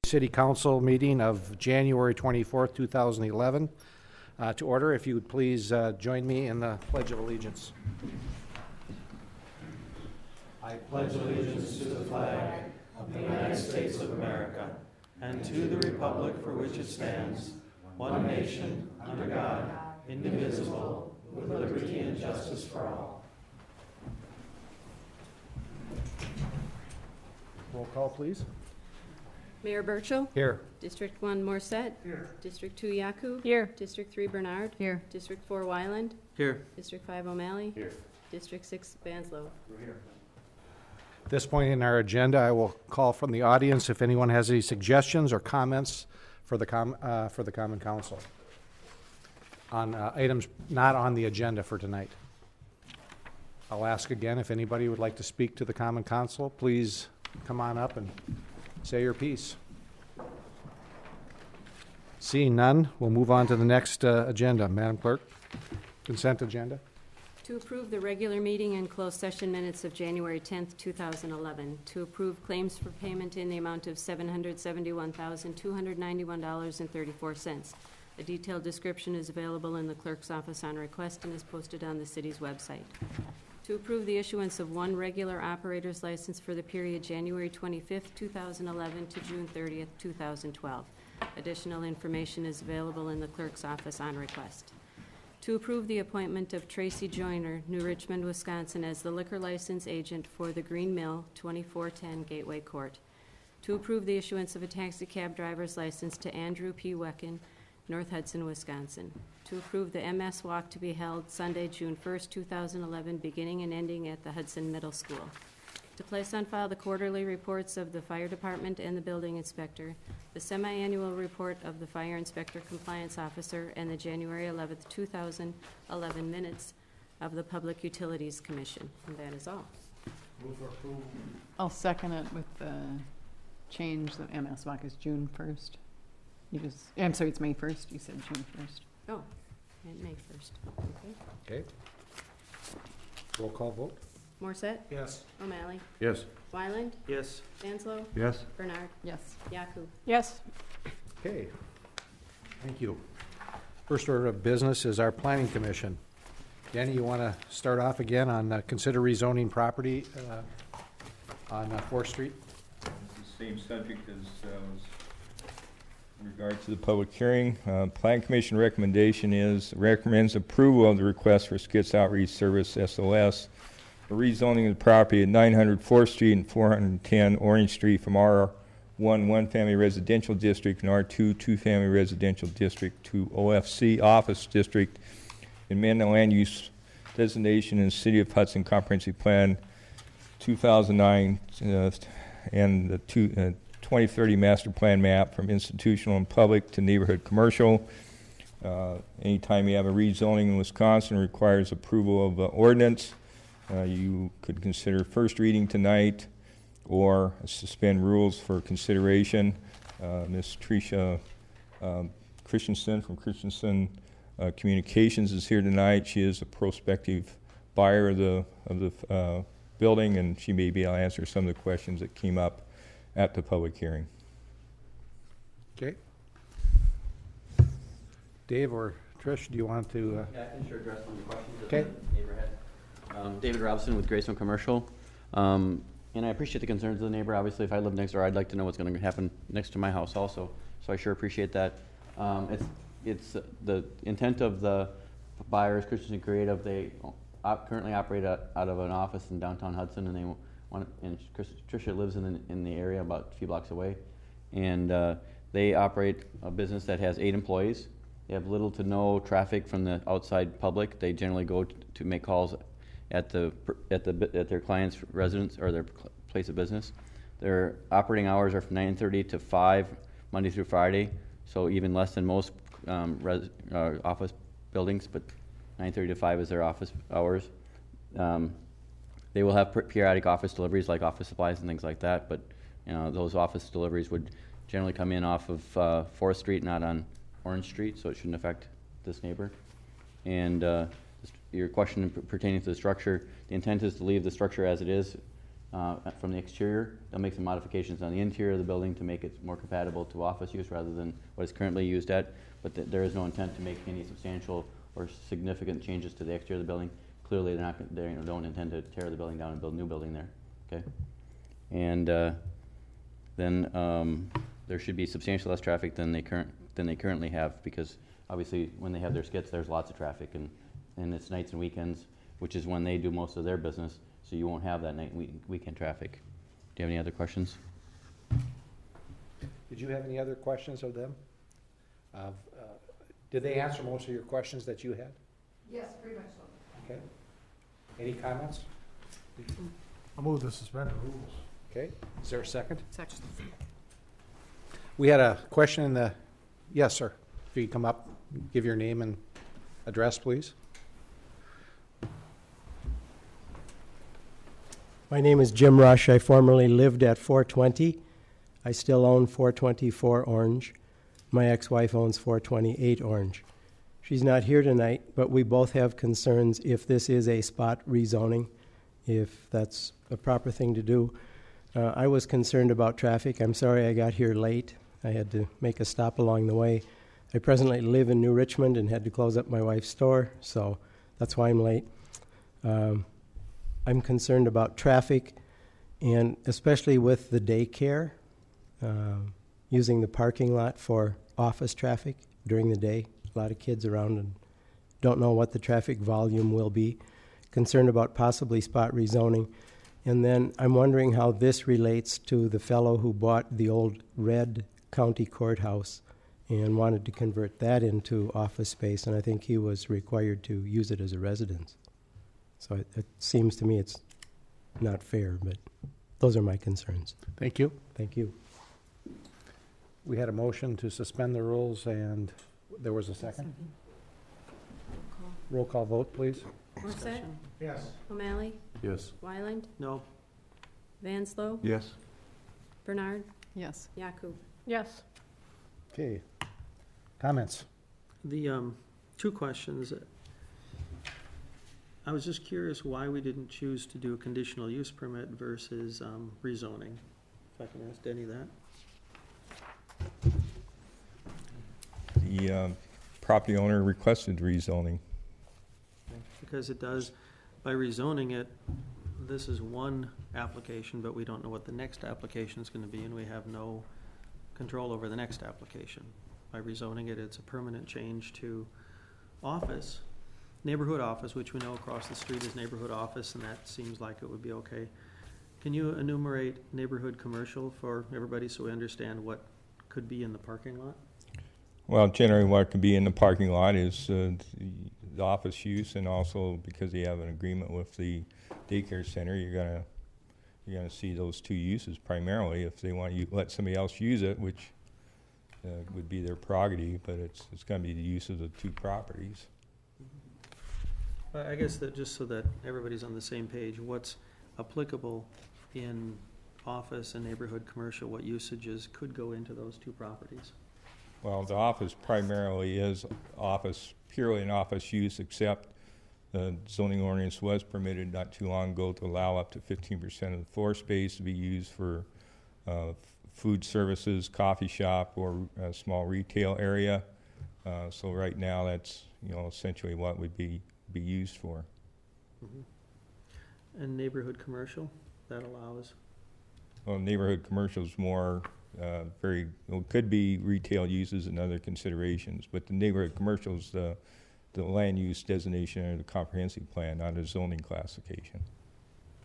City Council meeting of January 24th, 2011 to order. If you would please join me in the Pledge of Allegiance. I pledge allegiance to the flag of the United States of America and to the republic for which it stands, one nation, under God, indivisible, with liberty and justice for all. Roll call, please. Mayor Burchill. Here. District 1 Morset. Here. District 2 Yaku. Here. District 3 Bernard. Here. District 4 Wyland. Here. District 5 O'Malley. Here. District 6 Banslow. We're here. At this point in our agenda, I will call from the audience if anyone has any suggestions or comments for the Common Council on items not on the agenda for tonight. I'll ask again if anybody would like to speak to the Common Council. Please come on up and say your piece. Seeing none, we'll move on to the next agenda. Madam Clerk, consent agenda. To approve the regular meeting and closed session minutes of January 10th, 2011. To approve claims for payment in the amount of $771,291.34. A detailed description is available in the clerk's office on request and is posted on the city's website. To approve the issuance of one regular operator's license for the period January 25th, 2011 to June 30th, 2012. Additional information is available in the clerk's office on request. To approve the appointment of Tracy Joyner, New Richmond, Wisconsin, as the liquor license agent for the Green Mill, 2410 Gateway Court. To approve the issuance of a taxi cab driver's license to Andrew P. Wecken, North Hudson, Wisconsin. To approve the MS Walk to be held Sunday, June 1st, 2011, beginning and ending at the Hudson Middle School. To place on file the quarterly reports of the Fire Department and the Building Inspector, the semi-annual report of the Fire Inspector Compliance Officer, and the January 11th, 2011 minutes of the Public Utilities Commission. And that is all. Move for approval. I'll second it with the change that MS WAC is June 1st. I'm sorry, it's May 1st. You said June 1st. Oh, and May 1st. Okay. Okay. Roll call vote. Morset? Yes. O'Malley? Yes. Wyland? Yes. Banslow? Yes. Bernard? Yes. Yaku? Yes. Okay. Thank you. First order of business is our Planning Commission. Danny, you want to start off again on consider rezoning property on 4th Street? It's the same subject as in regard to the public hearing. Planning Commission recommends approval of the request for Skits Outreach Service SOS for rezoning of the property at 900 4th Street and 410 Orange Street from R1 one-family residential district and R2 two-family residential district to OFC office district, amend the land use designation in the City of Hudson Comprehensive Plan 2009 and the 2030 Master Plan map from institutional and public to neighborhood commercial. Anytime you have a rezoning in Wisconsin, it requires approval of ordinance. You could consider first reading tonight or suspend rules for consideration. Ms. Tricia Christensen from Christensen Communications is here tonight. She is a prospective buyer of the building, and she may be able to answer some of the questions that came up at the public hearing. Okay. Dave or Trish, do you want to? Yeah, I can sure address some of the questions okay. that the neighbor had. David Robson with Greystone Commercial. And I appreciate the concerns of the neighbor. Obviously, if I live next door, I'd like to know what's going to happen next to my house also. So I sure appreciate that. It's the intent of the buyers, Christensen Creative. They currently operate out of an office in downtown Hudson, and they want. And Tricia lives in the area, about a few blocks away, and they operate a business that has 8 employees. They have little to no traffic from the outside public. They generally go to make calls at their client's residence or their place of business. Their operating hours are from 9:30 to 5 Monday through Friday, so even less than most office buildings, but 9:30 to 5 is their office hours. They will have periodic office deliveries like office supplies and things like that, but those office deliveries would generally come in off of 4th Street, not on Orange Street, so it shouldn't affect this neighbor. And your question pertaining to the structure, the intent is to leave the structure as it is from the exterior. They'll make some modifications on the interior of the building to make it more compatible to office use rather than what it's currently used at. But there is no intent to make any substantial or significant changes to the exterior of the building. Clearly, they don't intend to tear the building down and build a new building there. Okay, and then there should be substantially less traffic than they currently have, because obviously when they have their skits, there's lots of traffic, and it's nights and weekends, which is when they do most of their business. So you won't have that night and weekend traffic. Do you have any other questions? Did you have any other questions of them? Did they answer most of your questions that you had? Yes, pretty much so. Okay. Any comments? I'll move to suspend the rules. Okay. Is there a second? Second. We had a question in the, yes, sir. If you could come up, give your name and address, please. My name is Jim Rush. I formerly lived at 420. I still own 424 Orange. My ex-wife owns 428 Orange. She's not here tonight, but we both have concerns if this is a spot rezoning, if that's a proper thing to do. I was concerned about traffic. I'm sorry I got here late. I had to make a stop along the way. I presently live in New Richmond and had to close up my wife's store, so that's why I'm late. I'm concerned about traffic, and especially with the daycare, using the parking lot for office traffic during the day. A lot of kids around and don't know what the traffic volume will be. Concerned about possibly spot rezoning. And then I'm wondering how this relates to the fellow who bought the old red county courthouse and wanted to convert that into office space, and I think he was required to use it as a residence. So it seems to me it's not fair, but those are my concerns. Thank you. Thank you. We had a motion to suspend the rules, and there was a second. Roll call vote, please. Morset? Yes. O'Malley? Yes. Wyland? No. Vanslo? Yes. Bernard? Yes. Yaku? Yes. Okay. Comments? The two questions. I was just curious why we didn't choose to do a conditional use permit versus rezoning. If I can ask Denny that. The property owner requested rezoning. Because it does, by rezoning it, this is one application, but we don't know what the next application is going to be, and we have no control over the next application. By rezoning it, it's a permanent change to office, neighborhood office, which we know across the street is neighborhood office, and that seems like it would be okay. Can you enumerate neighborhood commercial for everybody so we understand what could be in the parking lot? Well, generally what could be in the parking lot is the office use, and also because they have an agreement with the daycare center, you're gonna see those two uses primarily. If they want to let somebody else use it, which would be their prerogative, but it's going to be the use of the two properties. I guess that just so that everybody's on the same page, what's applicable in office and neighborhood commercial, what usages could go into those two properties? Well, the office primarily is purely an office use, except the zoning ordinance was permitted not too long ago to allow up to 15% of the floor space to be used for food services, coffee shop, or a small retail area. So right now, that's essentially what would be used for. Mm-hmm. And neighborhood commercial, that allows? Well, neighborhood commercial is more could be retail uses and other considerations, but the neighborhood commercial is the land use designation under the comprehensive plan, not a zoning classification.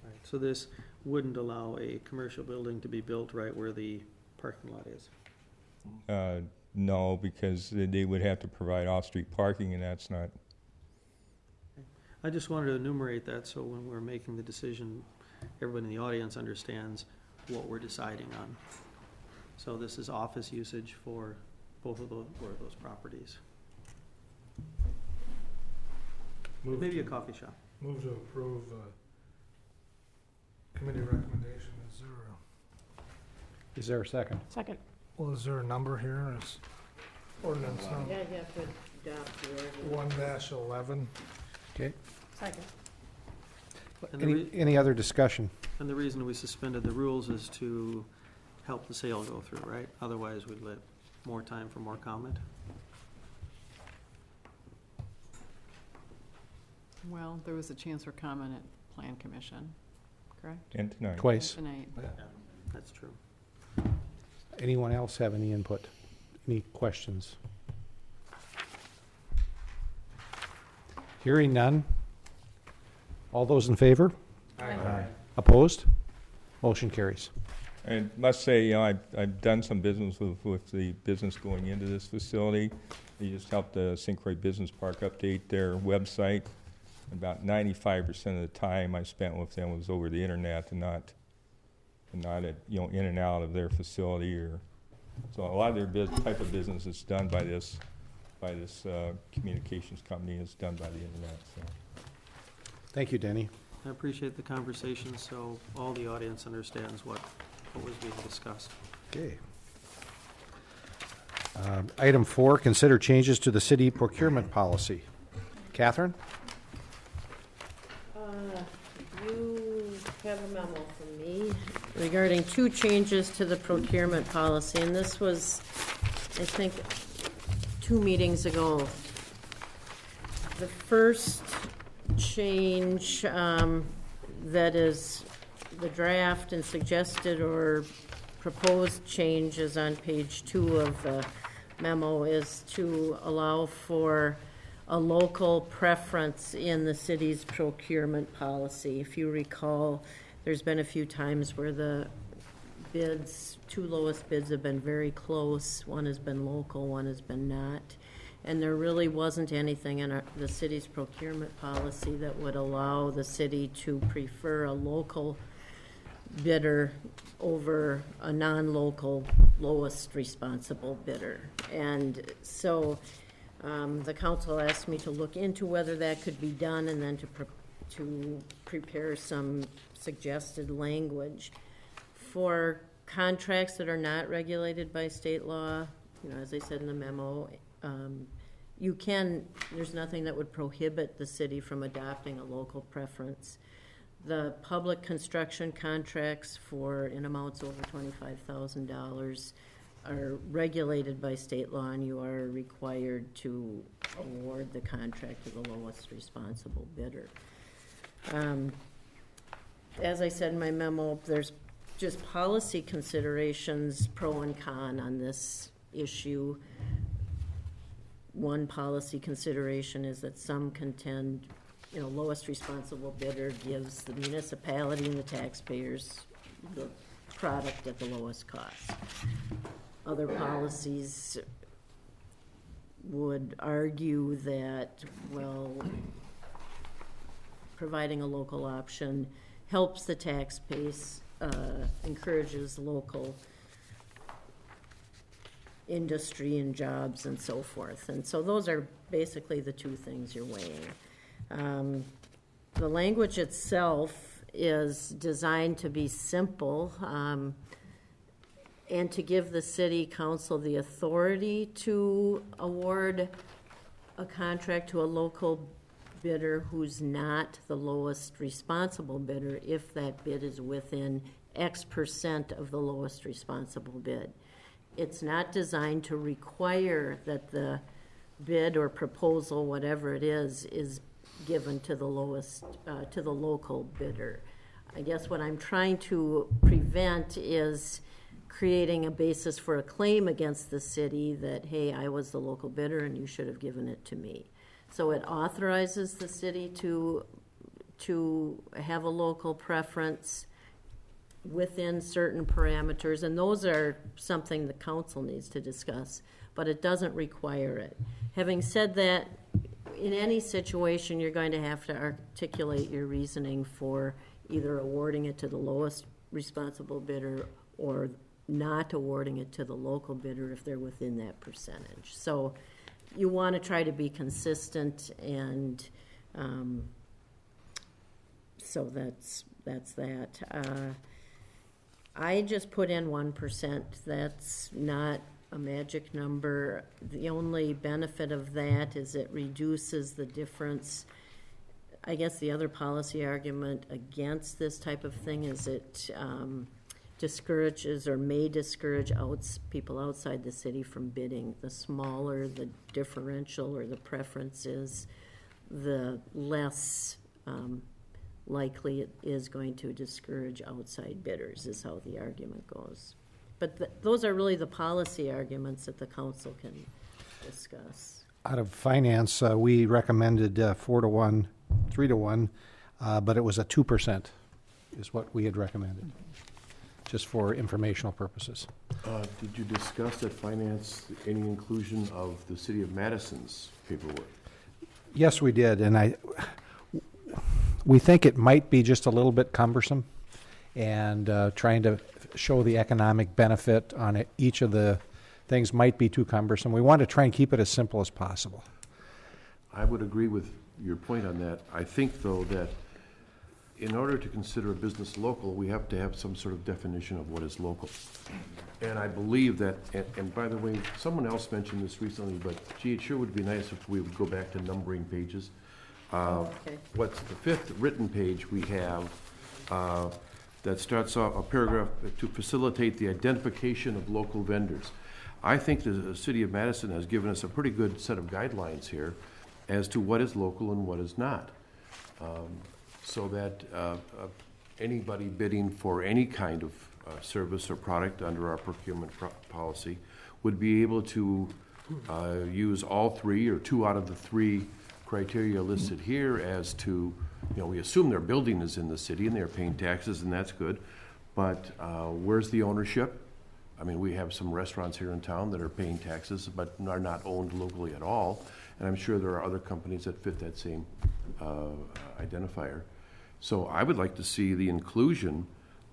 Right. So this wouldn't allow a commercial building to be built right where the parking lot is? No, because they would have to provide off-street parking, and that's not. I just wanted to enumerate that so when we're making the decision, everybody in the audience understands what we're deciding on. So this is office usage for both of those properties. Maybe a coffee shop. Move to approve committee recommendation. Is there a second? Second. Well, is there a number here? It's ordinance number Yeah, you have to adopt the ordinance. 1-11. Okay. Second. And Any other discussion? And the reason we suspended the rules is to help the sale go through, right? Otherwise, we'd let more time for more comment. Well, there was a chance for comment at Plan Commission, correct? And tonight. Twice. Tonight. Yeah, that's true. Anyone else have any input? Any questions? Hearing none. All those in favor? Aye. Opposed? Motion carries. And must say, I've done some business with the business going into this facility. They just helped the St. Croix Business Park update their website. About 95% of the time I spent with them was over the internet and not at, in and out of their facility. So a lot of their type of business is done by this communications company is done by the internet. So. Thank you, Denny. I appreciate the conversation so all the audience understands what was being discussed. Okay. Item 4, consider changes to the city procurement policy. Catherine? You have a memo from me regarding 2 changes to the procurement policy, and this was, I think, 2 meetings ago. The first change that is the draft and suggested or proposed changes on page 2 of the memo is to allow for a local preference in the city's procurement policy. If you recall, there's been a few times where the bids, 2 lowest bids have been very close. One has been local, one has been not. And there really wasn't anything in the city's procurement policy that would allow the city to prefer a local bidder over a non-local lowest responsible bidder. And so the council asked me to look into whether that could be done and then to prepare some suggested language. For contracts that are not regulated by state law, as I said in the memo, there's nothing that would prohibit the city from adopting a local preference. The public construction contracts in amounts over $25,000 are regulated by state law, and you are required to award the contract to the lowest responsible bidder. As I said in my memo, there's just policy considerations, pro and con, on this issue. One policy consideration is that some contend, lowest responsible bidder gives the municipality and the taxpayers the product at the lowest cost. Other policies would argue that, providing a local option helps the tax base, encourages local industry and jobs and so forth. And so those are basically the 2 things you're weighing. The language itself is designed to be simple and to give the city council the authority to award a contract to a local bidder who's not the lowest responsible bidder if that bid is within X% of the lowest responsible bid. It's not designed to require that the bid or proposal, whatever it is given to the local bidder. I guess what I'm trying to prevent is creating a basis for a claim against the city that, hey, I was the local bidder and you should have given it to me. So it authorizes the city to have a local preference within certain parameters, and those are something the council needs to discuss, but it doesn't require it. Having said that, in any situation, you're going to have to articulate your reasoning for either awarding it to the lowest responsible bidder or not awarding it to the local bidder if they're within that percentage. So you want to try to be consistent, and so that's that. I just put in 1%. That's not a magic number. The only benefit of that is it reduces the difference I guess the other policy argument against this type of thing is it discourages or may discourage people outside the city from bidding. The smaller the differential or the preference is, the less likely it is going to discourage outside bidders, is how the argument goes. But those are really the policy arguments that the council can discuss. Out of finance, we recommended 4 to 1, 3 to 1, but it was a 2% is what we had recommended, just for informational purposes. Did you discuss at finance any inclusion of the city of Madison's paperwork? Yes, we did, and we think it might be just a little bit cumbersome, and trying to show the economic benefit on each of the things might be too cumbersome. We want to try and keep it as simple as possible. I would agree with your point on that. I think, though, that in order to consider a business local, we have to have some sort of definition of what is local. And I believe that, and by the way, someone else mentioned this recently, but gee, it sure would be nice if we would go back to numbering pages. Okay. What's the fifth written page we have that starts off a paragraph to facilitate the identification of local vendors. I think the city of Madison has given us a pretty good set of guidelines here as to what is local and what is not. So that anybody bidding for any kind of service or product under our procurement policy would be able to use all 3 or 2 out of the 3 criteria listed here as to, we assume their building is in the city and they're paying taxes, and that's good, but where's the ownership? I mean, we have some restaurants here in town that are paying taxes but are not owned locally at all, and I'm sure there are other companies that fit that same identifier. So I would like to see the inclusion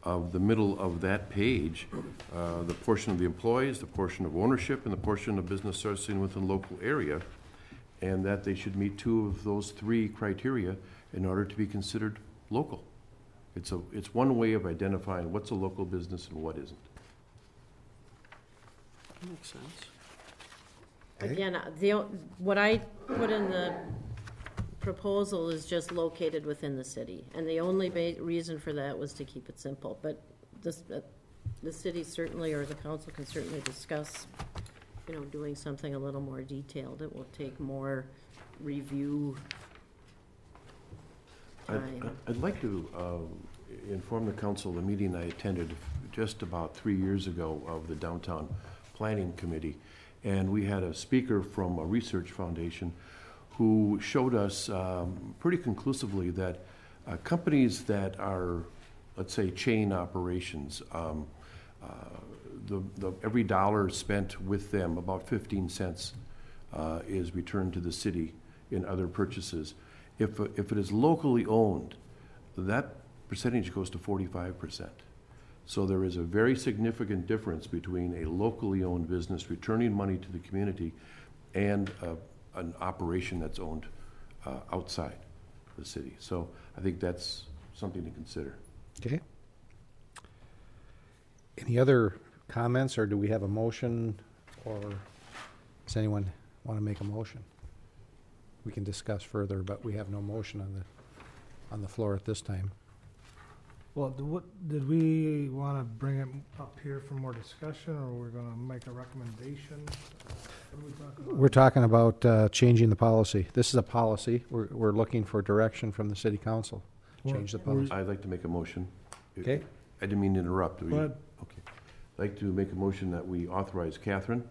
of the middle of that page, the portion of the employees, the portion of ownership, and the portion of business servicing within the local area, and that they should meet 2 of those 3 criteria in order to be considered local. It's one way of identifying what's a local business and what isn't. Makes sense. Again, what I put in the proposal is just located within the city, and the only reason for that was to keep it simple. But the city certainly, or the council can certainly discuss, doing something a little more detailed. It will take more review time. I'd like to inform the council of the meeting I attended just about 3 years ago of the Downtown Planning Committee, and we had a speaker from a research foundation who showed us pretty conclusively that companies that are, let's say, chain operations, every dollar spent with them, about 15 cents is returned to the city in other purchases. If it is locally owned, that percentage goes to 45%. So there is a very significant difference between a locally owned business returning money to the community and an operation that's owned outside the city. So I think that's something to consider. Okay. Any other comments, or do we have a motion, or does anyone want to make a motion? We can discuss further, but we have no motion on the floor at this time. Well, did we want to bring it up here for more discussion, or we're going to make a recommendation? What are we talking about? We're talking about changing the policy. This is a policy. We're looking for direction from the city council. Change the policy. I'd like to make a motion. Okay. I didn't mean to interrupt. Go ahead. Okay. I'd like to make a motion that we authorize Catherine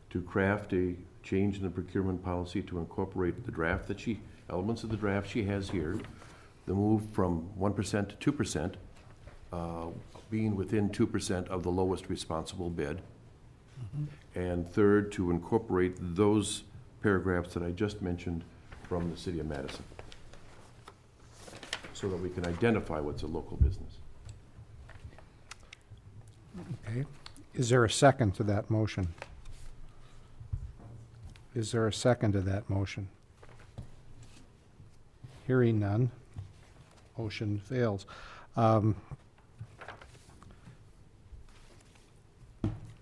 to craft a change in the procurement policy to incorporate the draft that elements of the draft she has here, the move from 1% to 2%, being within 2% of the lowest responsible bid. Mm-hmm. And third, to incorporate those paragraphs that I just mentioned from the city of Madison, so that we can identify what's a local business. Okay. Is there a second to that motion? Is there a second to that motion? Hearing none, motion fails. I'm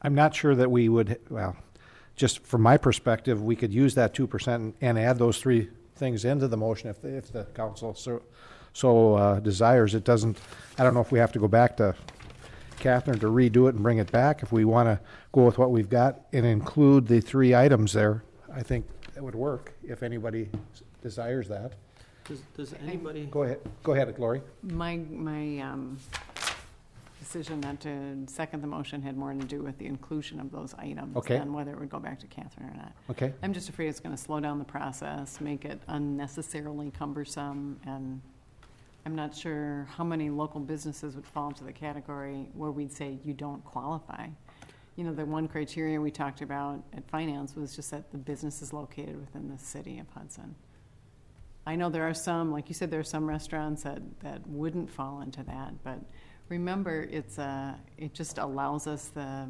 not sure that we would, well, just from my perspective, we could use that 2% and add those three things into the motion if the council so desires. It doesn't, I don't know if we have to go back to Catherine to redo it and bring it back. If we want to go with what we've got and include the 3 items there, I think that would work if anybody desires that. Does anybody? Go ahead, Lori. My decision not to second the motion had more to do with the inclusion of those items than whether it would go back to Catherine or not. Okay. I'm just afraid it's going to slow down the process, make it unnecessarily cumbersome, and I'm not sure how many local businesses would fall into the category where we'd say you don't qualify. You know, the one criteria we talked about at finance was just that the business is located within the city of Hudson. I know there are some, like you said, there are some restaurants that wouldn't fall into that, but remember, it just allows us the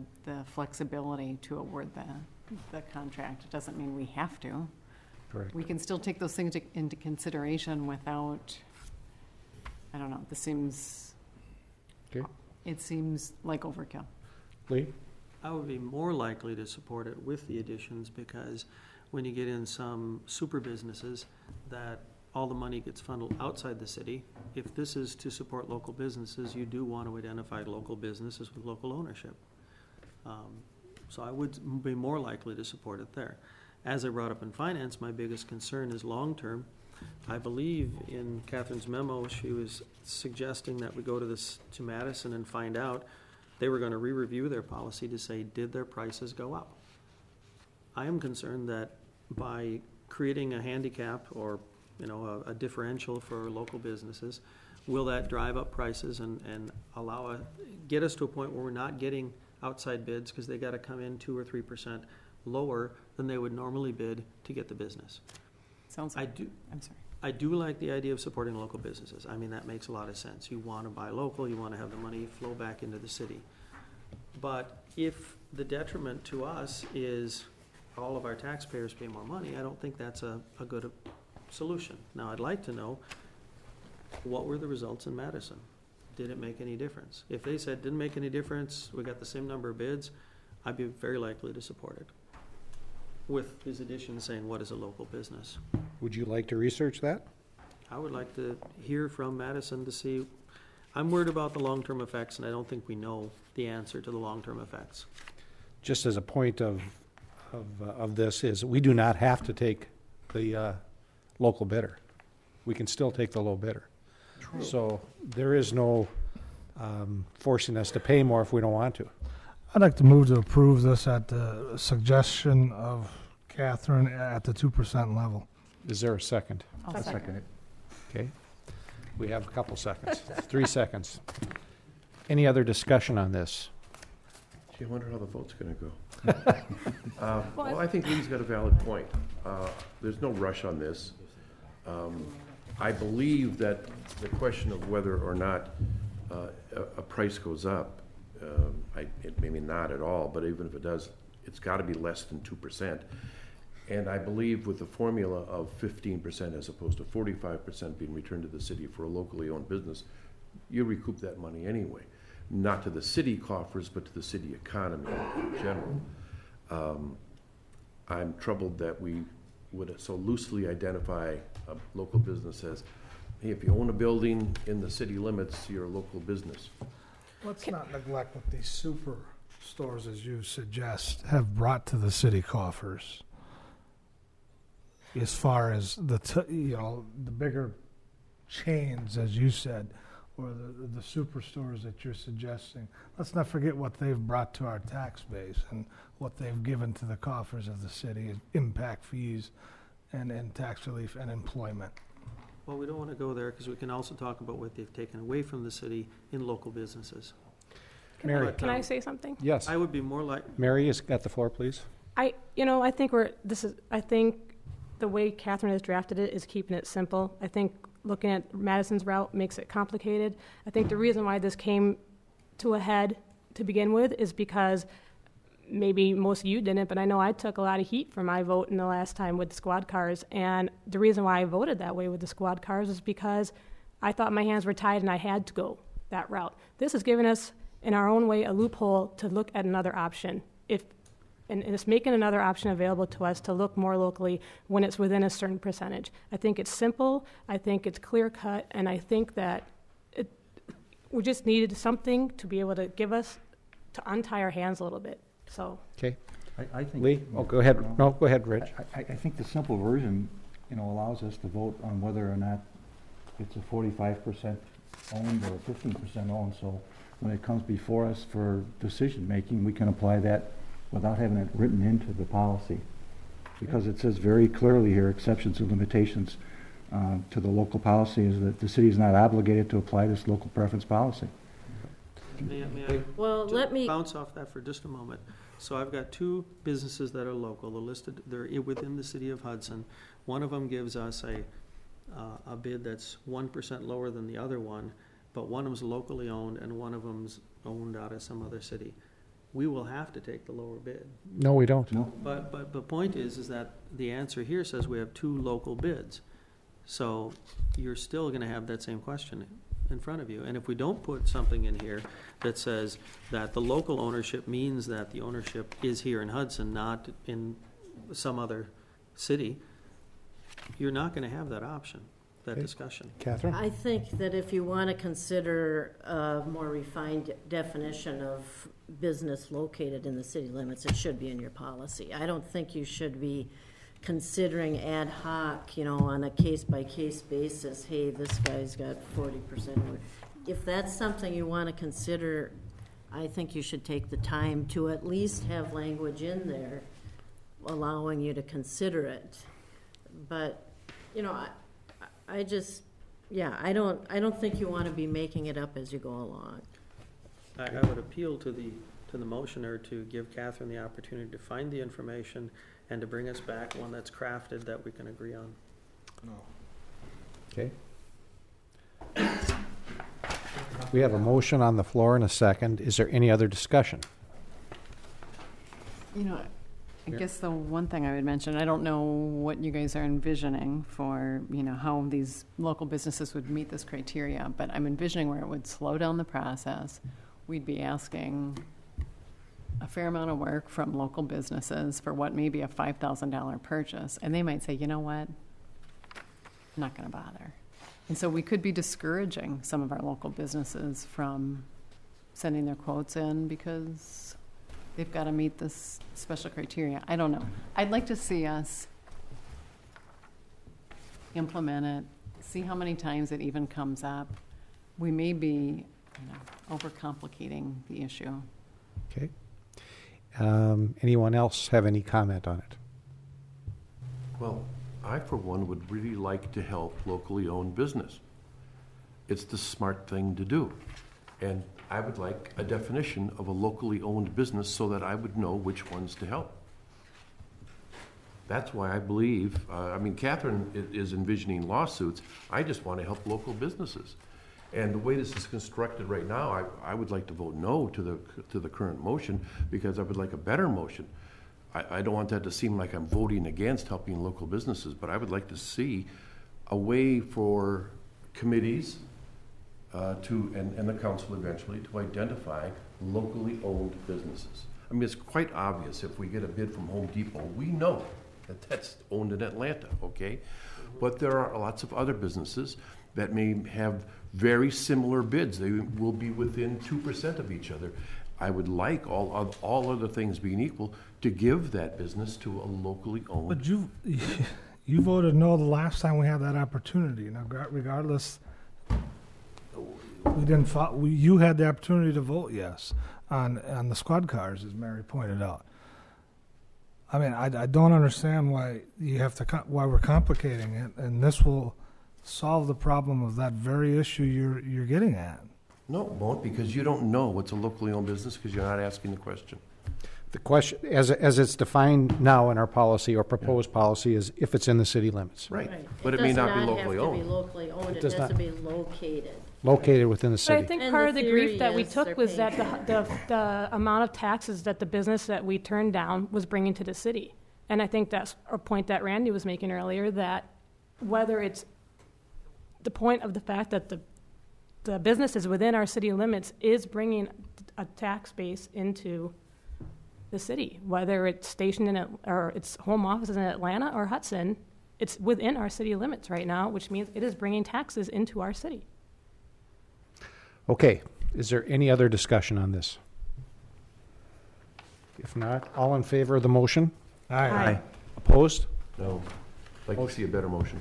flexibility to award the contract. It doesn't mean we have to. Correct. We can still take those things into consideration without, I don't know, it seems like overkill. Lee? I would be more likely to support it with the additions, because when you get in some super businesses that all the money gets funneled outside the city, if this is to support local businesses, you do want to identify local businesses with local ownership. So I would be more likely to support it there. As I brought up in finance, my biggest concern is long-term. I believe in Catherine's memo, she was suggesting that we go to Madison and find out. They were going to re-review their policy to say, did their prices go up? I am concerned that by creating a handicap or a differential for local businesses, will that drive up prices and get us to a point where we're not getting outside bids because they got to come in 2 or 3% lower than they would normally bid to get the business. Sounds like, I'm sorry. I do like the idea of supporting local businesses. I mean, that makes a lot of sense. You want to buy local, you want to have the money flow back into the city. But if the detriment to us is all of our taxpayers pay more money, I don't think that's a good solution. Now, I'd like to know, what were the results in Madison? Did it make any difference? If they said didn't make any difference, we got the same number of bids, I'd be very likely to support it. With his addition saying, what is a local business? Would you like to research that? I would like to hear from Madison to see. I'm worried about the long-term effects, and I don't think we know the answer to the long-term effects. Just as a point of this is, we do not have to take the local bidder. We can still take the low bidder. True. So there is no forcing us to pay more if we don't want to. I'd like to move to approve this at the suggestion of Catherine at the 2% level. Is there a second? I'll second it. Okay. We have a couple seconds. 3 seconds. Any other discussion on this? Gee, I wonder how the vote's going to go. Well, I think Lee's got a valid point. There's no rush on this. I believe that the question of whether or not a price goes up, it maybe not at all, but even if it does, it's got to be less than 2%. And I believe with the formula of 15% as opposed to 45% being returned to the city for a locally owned business, you recoup that money anyway. Not to the city coffers, but to the city economy in general. I'm troubled that we would so loosely identify a local business as, hey, if you own a building in the city limits, you're a local business. Let's not neglect what these super stores, as you suggest, have brought to the city coffers. As far as the bigger chains, as you said, or the superstores that you're suggesting, let's not forget what they've brought to our tax base and what they've given to the coffers of the city, impact fees and tax relief and employment. Well, we don't want to go there because we can also talk about what they've taken away from the city in local businesses. Mary. Can I say something? Yes. I would be more like. Mary has got the floor, please. I think the way Catherine has drafted it is keeping it simple. I think looking at Madison's route makes it complicated. I think the reason why this came to a head to begin with is because maybe most of you didn't, but I know I took a lot of heat for my vote in the last time with the squad cars. And the reason why I voted that way with the squad cars is because I thought my hands were tied and I had to go that route. This has given us, in our own way, a loophole to look at another option. If and it's making another option available to us to look more locally when it's within a certain percentage. I think it's simple, I think it's clear-cut, and I think that we just needed something to be able to give us, to untie our hands a little bit, so. Okay. I think. Lee? Oh, go ahead. No, go ahead, Rich. I think the simple version, allows us to vote on whether or not it's a 45% owned or 15% owned. So when it comes before us for decision-making, we can apply that without having it written into the policy. Because it says very clearly here, exceptions and limitations to the local policy is that the city is not obligated to apply this local preference policy. May I Well, let me, bounce off that for just a moment? So I've got two businesses that are local. They're within the city of Hudson. One of them gives us a bid that's 1% lower than the other one, but one of them's locally owned and one of them's owned out of some other city. We will have to take the lower bid. No, we don't. No? But the point is that the answer here says we have two local bids. So you're still gonna have that same question in front of you. And if we don't put something in here that says that the local ownership means that the ownership is here in Hudson, not in some other city, you're not gonna have that option, that Okay. discussion. Catherine? I think that if you want to consider a more refined definition of business located in the city limits, it should be in your policy. I don't think you should be considering ad hoc, on a case-by-case basis, hey, this guy's got 40%. If that's something you want to consider, I think you should take the time to at least have language in there allowing you to consider it. But, I just, I don't think you want to be making it up as you go along. I would appeal to the motioner to give Catherine the opportunity to find the information and to bring us back one that's crafted that we can agree on. Okay. We have a motion on the floor and a second. Is there any other discussion? I guess the one thing I would mention, I don't know what you guys are envisioning for, how these local businesses would meet this criteria, but I'm envisioning where it would slow down the process. We'd be asking a fair amount of work from local businesses for what may be a $5,000 purchase, and they might say, you know what, I'm not going to bother. And so we could be discouraging some of our local businesses from sending their quotes in because they've got to meet this special criteria. I don't know. I'd like to see us implement it, see how many times it even comes up. We may be overcomplicating the issue. Okay. Anyone else have any comment on it? Well, I, for one, would really like to help locally owned business. It's the smart thing to do. And I would like a definition of a locally owned business so that I would know which ones to help. That's why I believe, Catherine is envisioning lawsuits. I just want to help local businesses. And the way this is constructed right now, I would like to vote no to the current motion because I would like a better motion. I don't want that to seem like I'm voting against helping local businesses, but I would like to see a way for committees and the council eventually to identify locally owned businesses. It's quite obvious if we get a bid from Home Depot, we know that that's owned in Atlanta, okay? But there are lots of other businesses that may have very similar bids. They will be within 2% of each other. I would like, all other things being equal, to give that business to a locally owned. But you voted no the last time we had that opportunity. Now, regardless, we didn't. You had the opportunity to vote yes on the squad cars, as Mary pointed out. I don't understand why why we're complicating it, and this will solve the problem of that very issue you're getting at. No, it won't, because you don't know what's a locally owned business because you're not asking the question. The question, as it's defined now in our policy or proposed policy, is if it's in the city limits. Right. But it may not be locally owned. It does not have to be locally owned. It does has not. to be located. Located within the But I city. think And part the of the theory grief that we is took they're was paying that the amount of taxes that the business that we turned down was bringing to the city. And I think that's a point that Randy was making earlier, that whether it's the point of the fact that the businesses within our city limits is bringing a tax base into the city, whether it's stationed in, or its home office is in Atlanta or Hudson. It's within our city limits right now, which means it is bringing taxes into our city. Okay, is there any other discussion on this? If not, all in favor of the motion? Aye. Opposed? No. I'd like to see a better motion.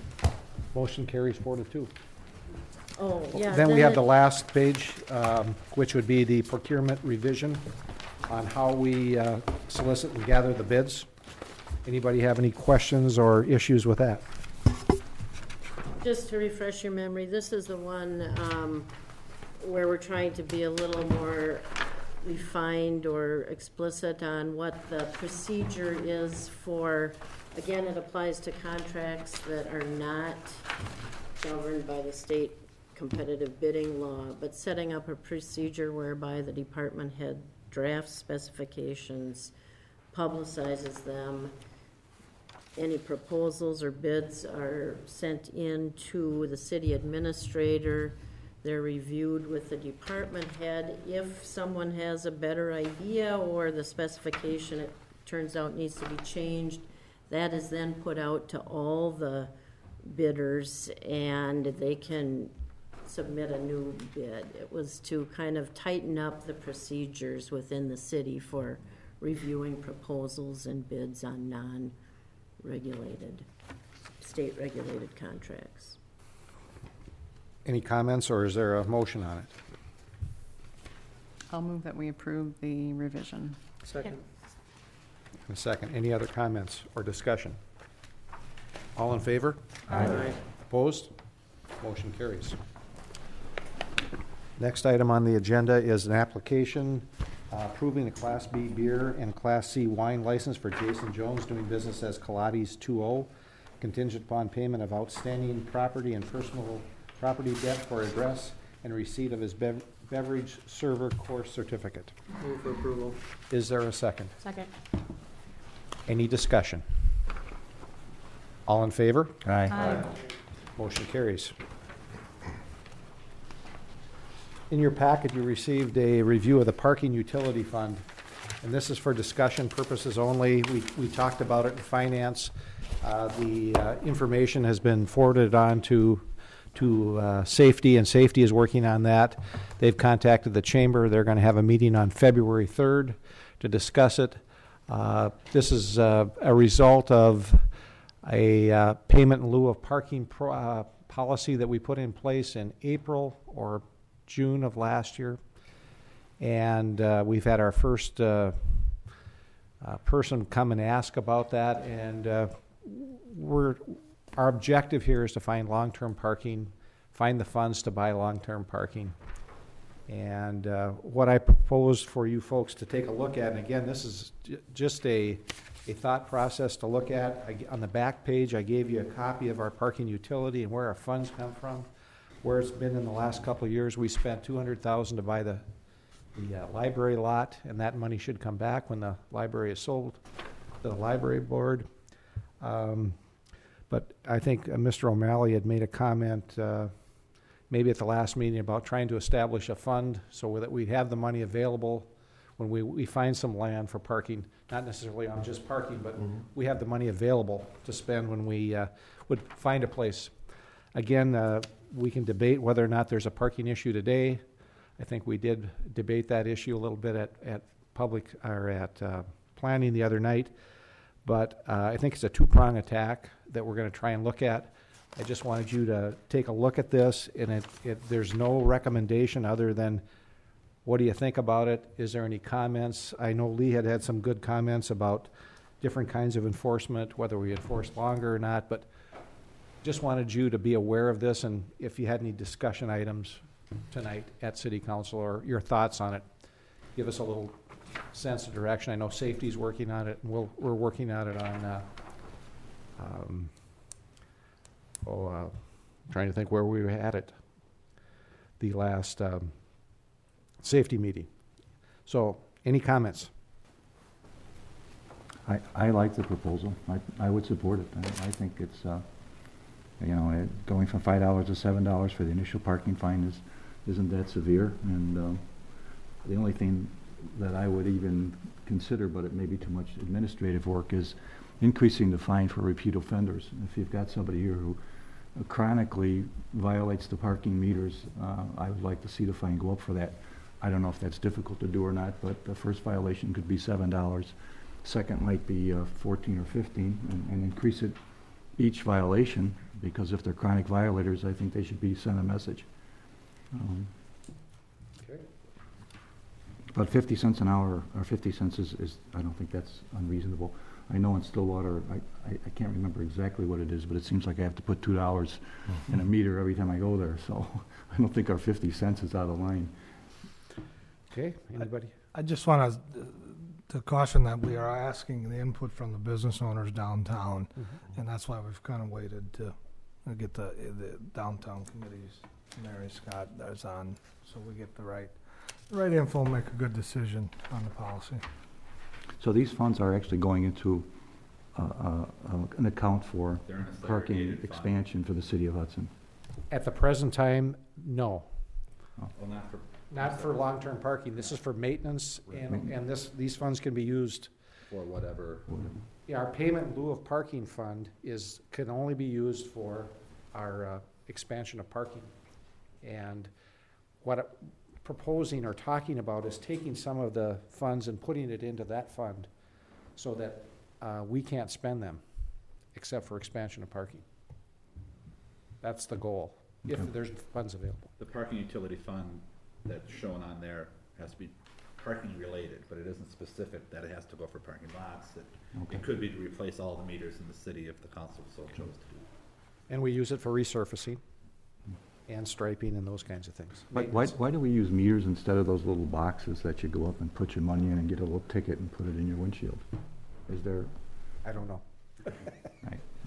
Motion carries 4-2. Oh, yeah. Then we have the it- last page, which would be the procurement revision on how we solicit and gather the bids. Anybody have any questions or issues with that? Just to refresh your memory, this is the one where we're trying to be a little more refined or explicit on what the procedure is for, again, it applies to contracts that are not governed by the state competitive bidding law, but setting up a procedure whereby the department head drafts specifications, publicizes them. Any proposals or bids are sent in to the city administrator. They're reviewed with the department head. If someone has a better idea or the specification, it turns out needs to be changed, that is then put out to all the bidders and they can submit a new bid. It was to kind of tighten up the procedures within the city for reviewing proposals and bids on non-regulated, state-regulated contracts. Any comments, or is there a motion on it? I'll move that we approve the revision. Second. A second. Any other comments or discussion? All in favor? Aye. Opposed? Motion carries. Next item on the agenda is an application approving a Class B beer and Class C wine license for Jason Jones doing business as Kaladi's 2-0, contingent upon payment of outstanding property and personal property debt for address and receipt of his beverage server course certificate. Move for approval. Is there a second? Second. Any discussion? All in favor? Aye. Motion carries. In your packet, you received a review of the parking utility fund, and this is for discussion purposes only. We talked about it in finance. The information has been forwarded on to safety, and safety is working on that. They've contacted the chamber. They're going to have a meeting on February 3rd to discuss it. This is a result of a payment in lieu of parking policy that we put in place in April or June of last year. And we've had our first person come and ask about that. And our objective here is to find long-term parking, find the funds to buy long-term parking. And what I propose for you folks to take a look at, and again, this is just a thought process to look at. On the back page, I gave you a copy of our parking utility and where our funds come from, where it's been in the last couple of years. We spent $200,000 to buy the library lot, and that money should come back when the library is sold to the library board. But I think Mr. O'Malley had made a comment maybe at the last meeting about trying to establish a fund so that we have the money available when we find some land for parking, not necessarily on just parking, but we have the money available to spend when we would find a place. Again, we can debate whether or not there's a parking issue today. I think we did debate that issue a little bit at public or at planning the other night. But I think it's a two-prong attack that we're going to try and look at. I just wanted you to take a look at this, and there's no recommendation other than what do you think about it? Is there any comments? I know Lee had some good comments about different kinds of enforcement, whether we enforce longer or not, but just wanted you to be aware of this, and if you had any discussion items tonight at City Council or your thoughts on it, give us a little sense of direction. I know safety's working on it, and we're working on it on trying to think where we had it the last safety meeting. So any comments? I like the proposal. I would support it. I think it's, going from $5 to $7 for the initial parking fine isn't that severe. And the only thing that I would even consider, but it may be too much administrative work, is increasing the fine for repeat offenders. If you've got somebody here who chronically violates the parking meters, I would like to see the fine go up for that. I don't know if that's difficult to do or not, but the first violation could be $7. Second might be 14 or 15, and increase it each violation, because if they're chronic violators, I think they should be sent a message. Okay. But 50 cents an hour, or 50 cents is I don't think that's unreasonable. I know in Stillwater, I can't remember exactly what it is, but it seems like I have to put $2 in a meter every time I go there, so I don't think our 50 cents is out of line. Okay, anybody? I just want to caution that we are asking the input from the business owners downtown, and that's why we've kind of waited to get the downtown committees, Mary Scott, that's on, so we get the right info and make a good decision on the policy. So these funds are actually going into an account for parking expansion for the city of Hudson. At the present time, no. Oh. Well, Not for long-term parking. This is for maintenance, and these funds can be used. for whatever. Yeah, our payment in lieu of parking fund can only be used for our expansion of parking. And what I'm proposing or talking about is taking some of the funds and putting it into that fund so that we can't spend them except for expansion of parking. That's the goal, if there's funds available. The parking utility fund that's shown on there has to be parking related, but it isn't specific that it has to go for parking lots. It could be to replace all the meters in the city if the council so chose to do. And we use it for resurfacing and striping and those kinds of things. Why do we use meters instead of those little boxes that you go up and put your money in and get a little ticket and put it in your windshield? Is there? I don't know.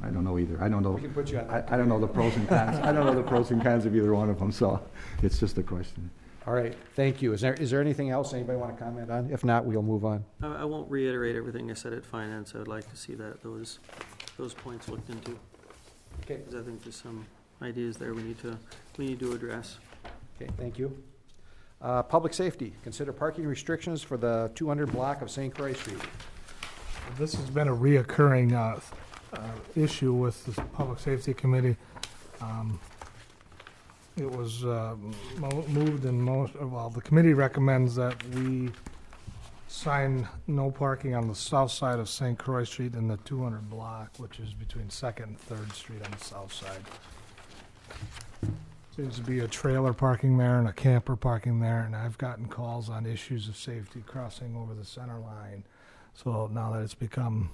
I don't know either. I don't know. We can put you on that. I don't know the pros and cons. I don't know the pros and cons of either one of them, so it's just a question. All right, thank you. Is there anything else anybody want to comment on? If not, we'll move on. I won't reiterate everything I said at finance. I would like to see that those points looked into. Okay. Because I think there's some ideas there we need to address. Okay, thank you. Public safety, consider parking restrictions for the 200 block of St. Croix Street. This has been a reoccurring issue with the Public Safety Committee. It was moved in the committee recommends that we sign no parking on the south side of St. Croix Street in the 200 block, which is between 2nd and 3rd Street on the south side. Seems to be a trailer parking there and a camper parking there, and I've gotten calls on issues of safety crossing over the center line. So now that it's become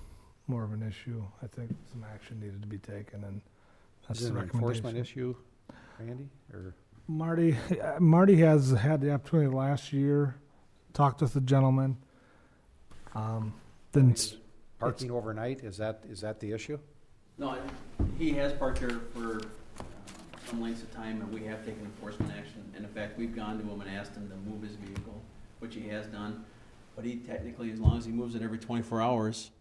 more of an issue, I think some action needed to be taken, and that's Is it the an recommendation. enforcement issue, Randy? Or Marty has had the opportunity last year, talked with the gentleman. parking overnight, is that the issue? No, he has parked there for some lengths of time, and we have taken enforcement action. And in fact, we've gone to him and asked him to move his vehicle, which he has done. But he technically, as long as he moves it every 24 hours,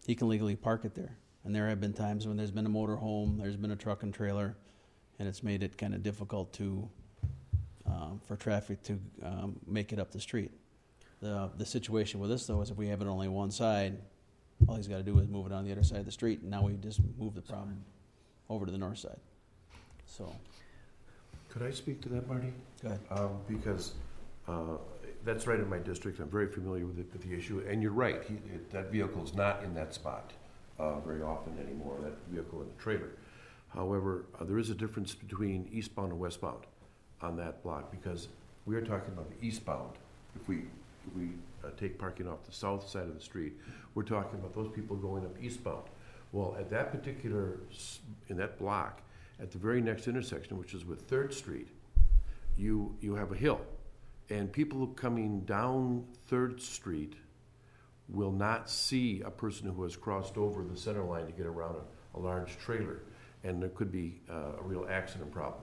he can legally park it there. And there have been times when there's been a motor home, there's been a truck and trailer, and it's made it kind of difficult for traffic to make it up the street. The situation with this, though, is if we have it only one side, all he's got to do is move it on the other side of the street, and now we just move the problem over to the north side. So. Could I speak to that, Marty? Go ahead. Because that's right in my district. I'm very familiar with the issue. And you're right, that vehicle is not in that spot very often anymore, that vehicle in the trailer. However, there is a difference between eastbound and westbound on that block, because we are talking about the eastbound. If we take parking off the south side of the street, we're talking about those people going up eastbound. Well, at that in that block, at the very next intersection, which is with 3rd Street, you have a hill. And people coming down 3rd Street will not see a person who has crossed over the center line to get around a large trailer. And there could be a real accident problem.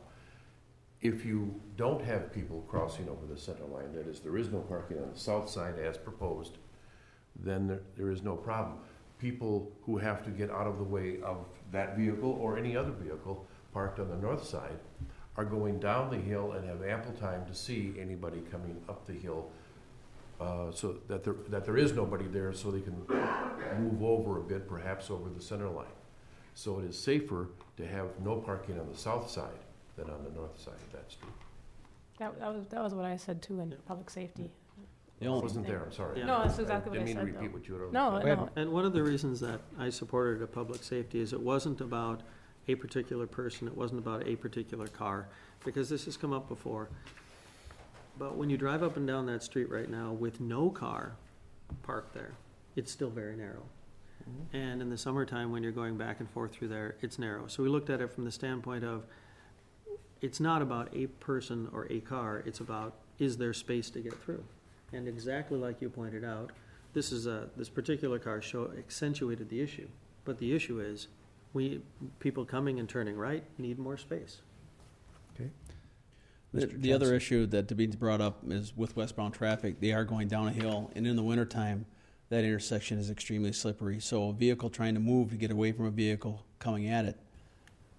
If you don't have people crossing over the center line, that is, there is no parking on the south side as proposed, then there is no problem. People who have to get out of the way of that vehicle or any other vehicle parked on the north side are going down the hill and have ample time to see anybody coming up the hill so that there is nobody there, so they can move over a bit, perhaps over the center line. So it is safer to have no parking on the south side than on the north side of that street. That was what I said too in public safety. I wasn't there, I'm sorry. Yeah. No, that's exactly what I Didn't said, mean to repeat though. what you had No, already said. no. And one of the reasons that I supported a public safety is it wasn't about a particular person, it wasn't about a particular car, because this has come up before. But when you drive up and down that street right now with no car parked there, it's still very narrow. And in the summertime, when you're going back and forth through there, it's narrow. So we looked at it from the standpoint of, it's not about a person or a car, it's about, is there space to get through? And exactly like you pointed out, this particular car accentuated the issue. But the issue is, people coming and turning right need more space. Okay. The other issue that David's brought up is with westbound traffic, they are going down a hill, and in the wintertime, that intersection is extremely slippery. So a vehicle trying to move to get away from a vehicle coming at it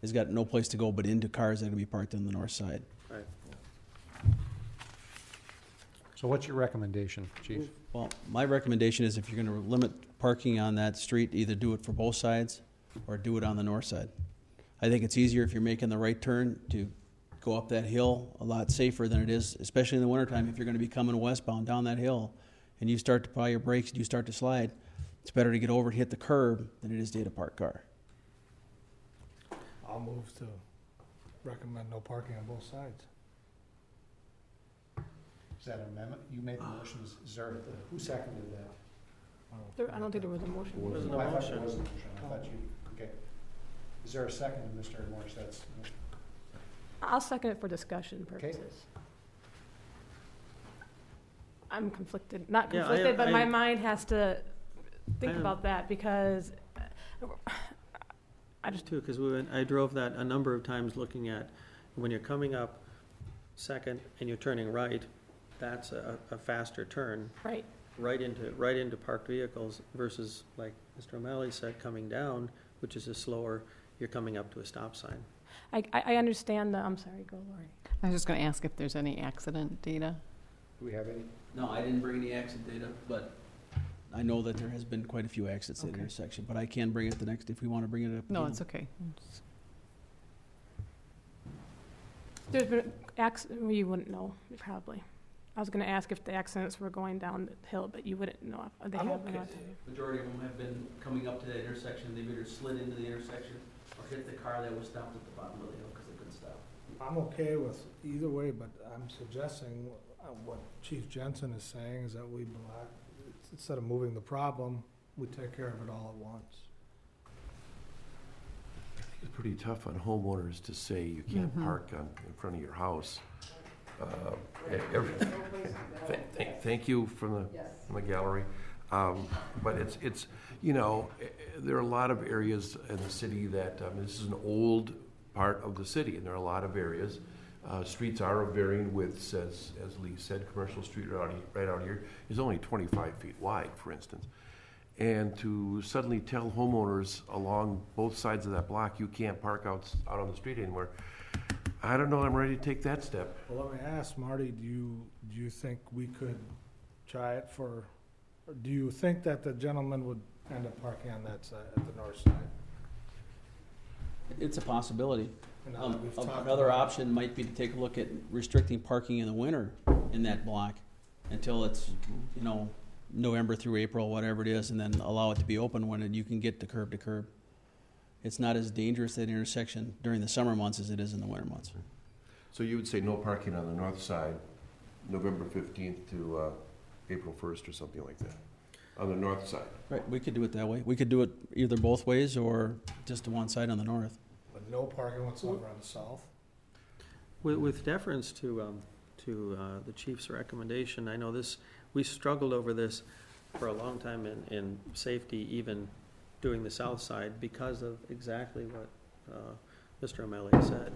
has got no place to go but into cars that are going to be parked on the north side. Right. So what's your recommendation, Chief? Well, my recommendation is if you're going to limit parking on that street, either do it for both sides or do it on the north side. I think it's easier if you're making the right turn to go up that hill a lot safer than it is, especially in the wintertime, if you're going to be coming westbound down that hill and you start to apply your brakes and you start to slide. It's better to get over and hit the curb than it is to hit a parked car. I'll move to recommend no parking on both sides. Is that an amendment? You made the motion. Is there, who seconded that? I don't think there was a motion. There wasn't a I thought motion. there was a motion. I thought you, okay. Is there a second, Mr. Morsett's? I'll second it for discussion Okay. purposes. I'm conflicted, not Yeah, conflicted, but my I- mind has to think I am- about that because I just, Too, because I drove that a number of times looking at, when you're coming up Second and you're turning right, that's a faster turn, right. right into parked vehicles versus, like Mr. O'Malley said, coming down, which is a slower, you're coming up to a stop sign. I understand I'm sorry, go Lori. I was just going to ask if there's any accident data. Do we have any? No, I didn't bring any accident data, but I know that there has been quite a few accidents at the Okay. intersection, but I can bring it the next, if we want to bring it up. No, again. it's okay. There's been well, you wouldn't know, probably. I was gonna ask if the accidents were going down the hill, but you wouldn't know if they I'm have been. okay. Majority of them have been coming up to that intersection, they've either slid into the intersection or hit the car that was stopped at the bottom of the hill because they couldn't stop. I'm okay with either way, but I'm suggesting what Chief Jensen is saying is that we block, instead of moving the problem, we take care of it all at once. It's pretty tough on homeowners to say you can't park in front of your house. Thank you from the gallery. But it's there are a lot of areas in the city that, this is an old part of the city, and there are a lot of areas. Streets are of varying widths, as Lee said. Commercial Street right out here is only 25 feet wide, for instance. And to suddenly tell homeowners along both sides of that block, you can't park out on the street anymore, I don't know I'm ready to take that step. Well, let me ask, Marty, do you think we could try it or do you think that the gentleman would end up parking on that side, at the north side? It's a possibility. And now that we've talked Another about- option might be to take a look at restricting parking in the winter in that block until it's, November through April, whatever it is, and then allow it to be open when you can get to curb. It's not as dangerous at intersection during the summer months as it is in the winter months. So you would say no parking on the north side, November 15th to April 1st or something like that, on the north side? Right, we could do it that way. We could do it either both ways or just to one side on the north. But no parking whatsoever on the south? With deference to the chief's recommendation, I know we struggled over this for a long time in safety, even doing the south side, because of exactly what Mr. O'Malley said.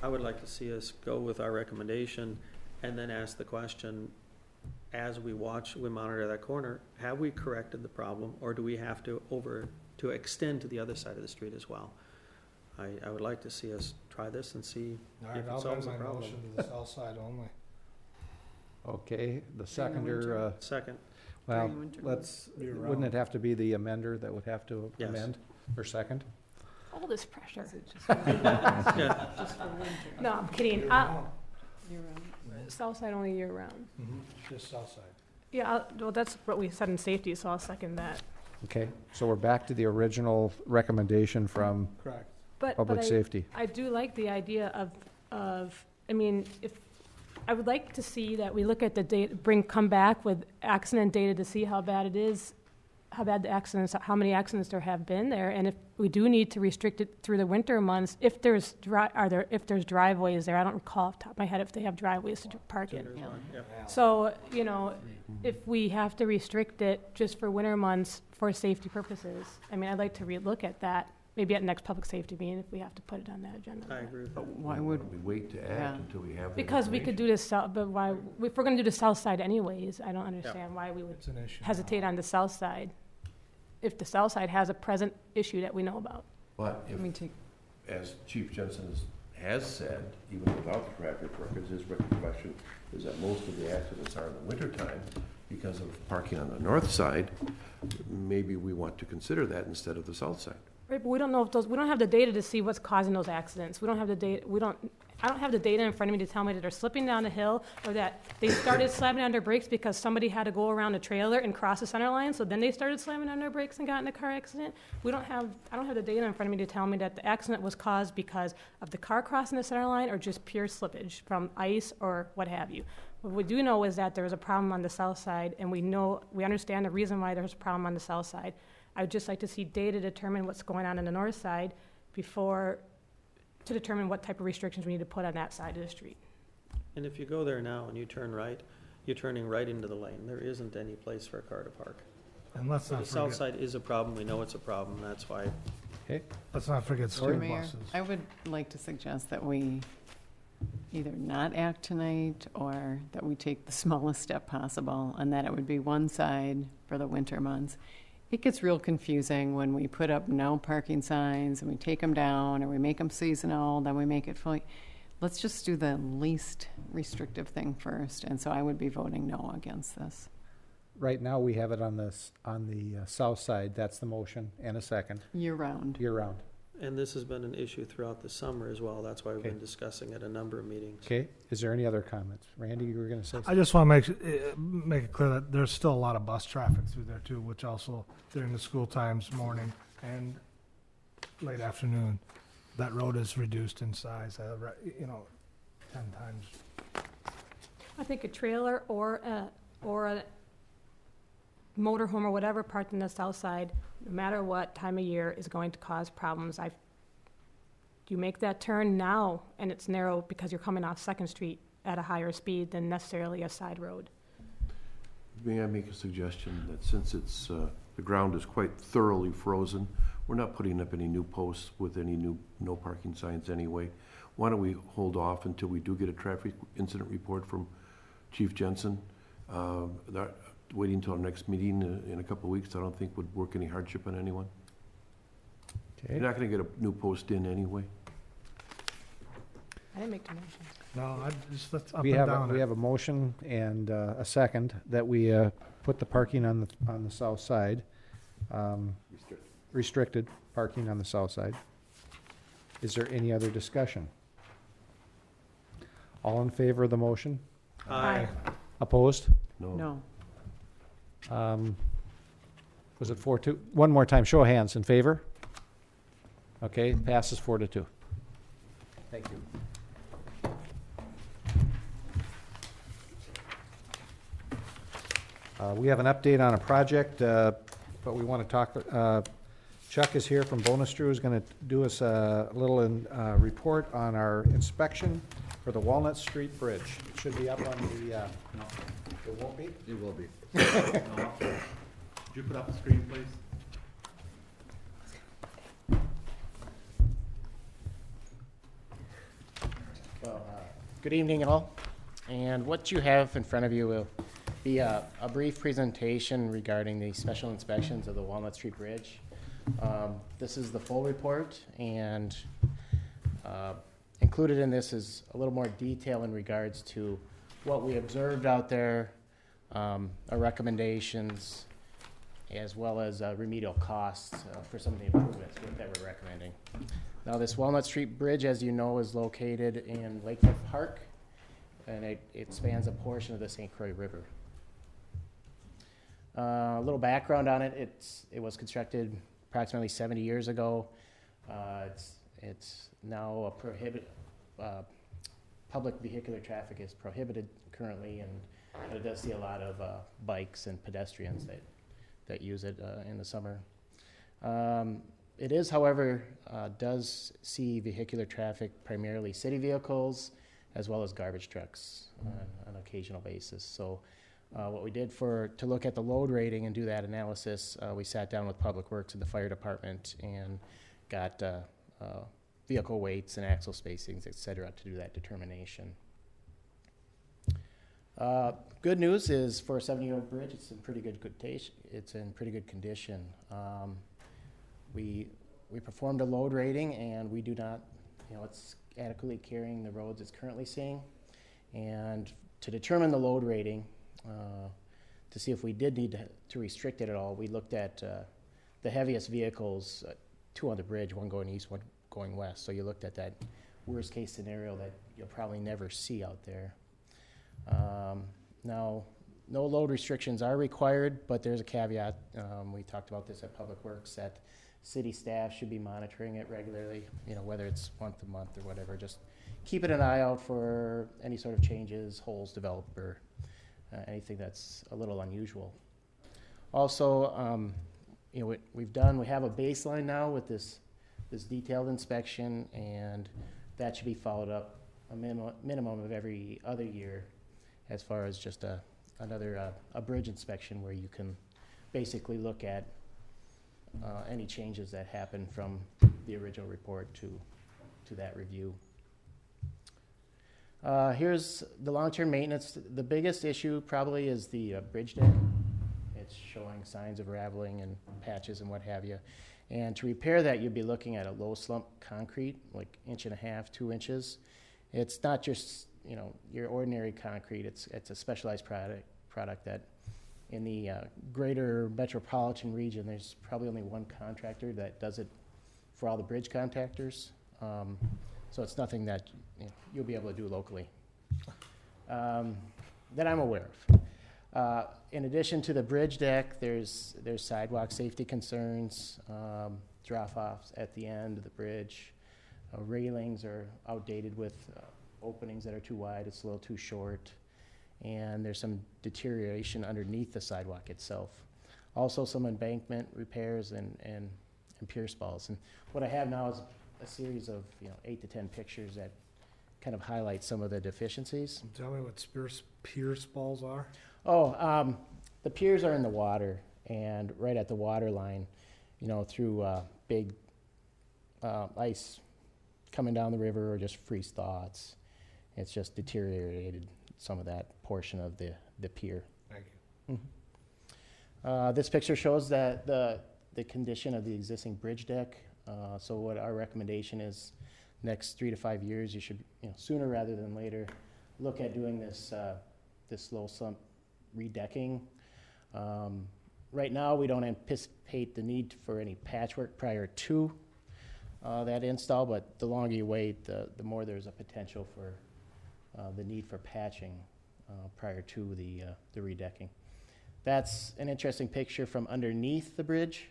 I would like to see us go with our recommendation and then ask the question, as we monitor that corner, have we corrected the problem, or do we have to extend to the other side of the street as well? I would like to see us try this and see All if right, it I'll solves amend the my problem. motion to the south side only. Okay, the seconder, Second. well, During winter wouldn't it have to be the amender that would have to Yes. amend, or second? All this pressure. Yeah. Just for winter. No, I'm kidding. Year-round. Southside only year round. Just south side. Yeah, well, that's what we said in safety, so I'll second that. Okay, so we're back to the original recommendation from Correct. But Public Safety. I do like the idea of, I mean, if, I would like to see that we look at the data, come back with accident data to see how bad it is, how bad the accidents, how many accidents there have been there, and if we do need to restrict it through the winter months, if there's driveways there, I don't recall off the top of my head if they have driveways to park in. So, you know, if we have to restrict it just for winter months for safety purposes, I mean, I'd like to relook at that, maybe at the next public safety meeting if we have to put it on that agenda. I agree with But that. why would, We wait to Yeah. act until we have. the Because we could information. do this, but why, if we're gonna do the south side anyways, I don't understand why we would It's an issue. hesitate on the south side, if the south side has a present issue that we know about. But let if, me take, as Chief Jensen has said, even without the traffic records, his recollection is that most of the accidents are in the wintertime because of parking on the north side. Maybe we want to consider that instead of the south side. Right, but we don't know if we don't have the data to see what's causing those accidents. We don't have the data, I don't have the data in front of me to tell me that they're slipping down the hill or that they started slamming on their brakes because somebody had to go around a trailer and cross the center line, so then they started slamming on their brakes and got in a car accident. I don't have the data in front of me to tell me that the accident was caused because of the car crossing the center line or just pure slippage from ice or what have you. What we do know is that there was a problem on the south side, and we understand the reason why there's a problem on the south side. I would just like to see data determine what's going on the north side to determine what type of restrictions we need to put on that side of the street. And if you go there now and you turn right, you're turning right into the lane. There isn't any place for a car to park. And let's So not the south forget, side is a problem. We know it's a problem. That's why. Okay, let's not forget Mr. school Mayor, buses. I would like to suggest that we either not act tonight or that we take the smallest step possible, and that it would be one side for the winter months. It gets real confusing when we put up no parking signs and we take them down, or we make them seasonal, then we make it fully. Let's just do the least restrictive thing first, and so I would be voting no against this. right now we have it on the south side, that's the motion, and a second, Year-round. year-round. And this has been an issue throughout the summer as well. That's why we've been Okay. discussing it a number of meetings. Okay, is there any other comments? Randy, you were gonna say I something? just want to make it clear that there's still a lot of bus traffic through there too, which also during the school times, morning and late afternoon, that road is reduced in size, 10 times. I think a trailer or a motorhome or whatever parked on the south side, no matter what time of year, is going to cause problems. You make that turn now, and it's narrow because you're coming off Second Street at a higher speed than necessarily a side road. May I make a suggestion that since the ground is quite thoroughly frozen, we're not putting up any new posts with any new no parking signs anyway. Why don't we hold off until we do get a traffic incident report from Chief Jensen? Waiting until our next meeting in a couple of weeks, I don't think would work any hardship on anyone. You're Okay, not gonna get a new post in anyway. I didn't make the motion. No, let's up we and have, down we it. have a motion and a second that we put the parking on the south side, restricted parking on the south side. Is there any other discussion? All in favor of the motion? Aye. Opposed? No. Was it 4-2? One more time, show of hands, in favor? Okay, passes 4-2. Thank you. We have an update on a project, but we want to talk, Chuck is here from Bonus Drew, is going to do us a little report on our inspection for the Walnut Street Bridge. It should be up on the, it won't be? It will be. No. Could you put up the screen, please? Well, good evening all. And what you have in front of you will be a brief presentation regarding the special inspections of the Walnut Street Bridge. This is the full report, and included in this is a little more detail in regards to what we observed out there, our recommendations, as well as remedial costs for some of the improvements that we're recommending. Now, this Walnut Street Bridge, as you know, is located in Lakeville Park, and it spans a portion of the St. Croix River. A little background on it: it was constructed approximately 70 years ago. It's now a prohibited. Public vehicular traffic is prohibited currently, and it does see a lot of bikes and pedestrians that use it in the summer. It is, however, does see vehicular traffic, primarily city vehicles, as well as garbage trucks on an occasional basis. So what we did to look at the load rating and do that analysis, we sat down with Public Works and the fire department and got vehicle weights and axle spacings, et cetera, to do that determination. Good news is for a 70-year-old bridge, it's in pretty good condition. We performed a load rating, and we do not, it's adequately carrying the roads it's currently seeing. And to determine the load rating, to see if we did need to restrict it at all, we looked at the heaviest vehicles, two on the bridge, one going east, one going west. So you looked at that worst case scenario that you'll probably never see out there. Now, no load restrictions are required, but there's a caveat. We talked about this at Public Works, that city staff should be monitoring it regularly, whether it's once a month or whatever. Just keeping an eye out for any sort of changes, holes develop, or anything that's a little unusual. Also, we have a baseline now with this detailed inspection, and that should be followed up a minimum of every other year, as far as just another bridge inspection where you can basically look at any changes that happen from the original report to that review. Here's the long-term maintenance. The biggest issue probably is the bridge deck. It's showing signs of raveling and patches and what have you. And to repair that, you'd be looking at a low slump concrete, like 1.5 inches, 2 inches. It's not just your ordinary concrete. It's a specialized product that in the greater metropolitan region, there's probably only one contractor that does it for all the bridge contractors. So it's nothing that you'll be able to do locally that I'm aware of. In addition to the bridge deck, there's sidewalk safety concerns, drop-offs at the end of the bridge. Railings are outdated with openings that are too wide. It's a little too short. And there's some deterioration underneath the sidewalk itself. Also some embankment repairs and pier spalls. And what I have now is a series of 8 to 10 pictures that kind of highlight some of the deficiencies. Tell me what pier spalls are. The piers are in the water, and right at the water line, through big ice coming down the river or just freeze thaws. It's just deteriorated some of that portion of the pier. Thank you. Mm-hmm. This picture shows that the condition of the existing bridge deck. So what our recommendation is, next 3 to 5 years, you should, sooner rather than later, look at doing this low slump redecking. Right now, we don't anticipate the need for any patchwork prior to that install, but the longer you wait, the more there's a potential for the need for patching prior to the redecking. That's an interesting picture from underneath the bridge.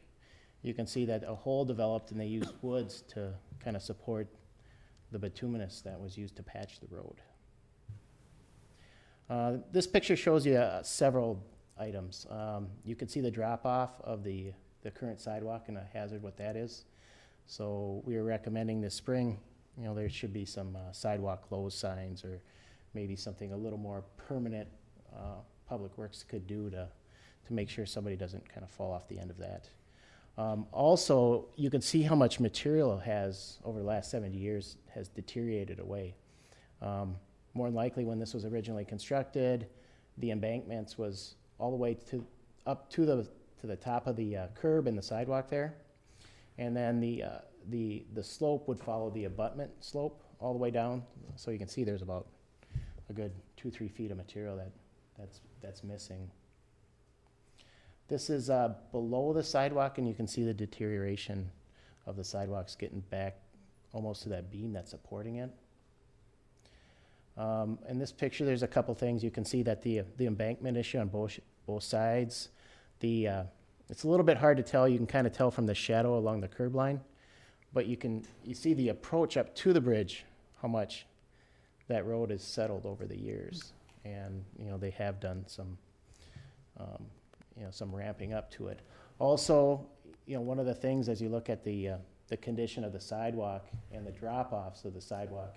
You can see that a hole developed, and they used woods to kind of support the bituminous that was used to patch the road. This picture shows you several items. You can see the drop-off of the current sidewalk and a hazard what that is. So we are recommending this spring, there should be some sidewalk closed signs, or maybe something a little more permanent Public Works could do to make sure somebody doesn't kind of fall off the end of that. Also, you can see how much material has, over the last 70 years, has deteriorated away. More than likely, when this was originally constructed, the embankments was all the way up to the top of the curb and the sidewalk there, and then the slope would follow the abutment slope all the way down. So you can see there's about a good 2-3 feet of material that's missing. This is below the sidewalk, and you can see the deterioration of the sidewalks getting back almost to that beam that's supporting it. In this picture, there's a couple things. You can see that the embankment issue on both sides. It's a little bit hard to tell. You can kind of tell from the shadow along the curb line, but you see the approach up to the bridge, how much that road is settled over the years. And, they have done some, some ramping up to it. Also, one of the things as you look at the condition of the sidewalk and the drop-offs of the sidewalk,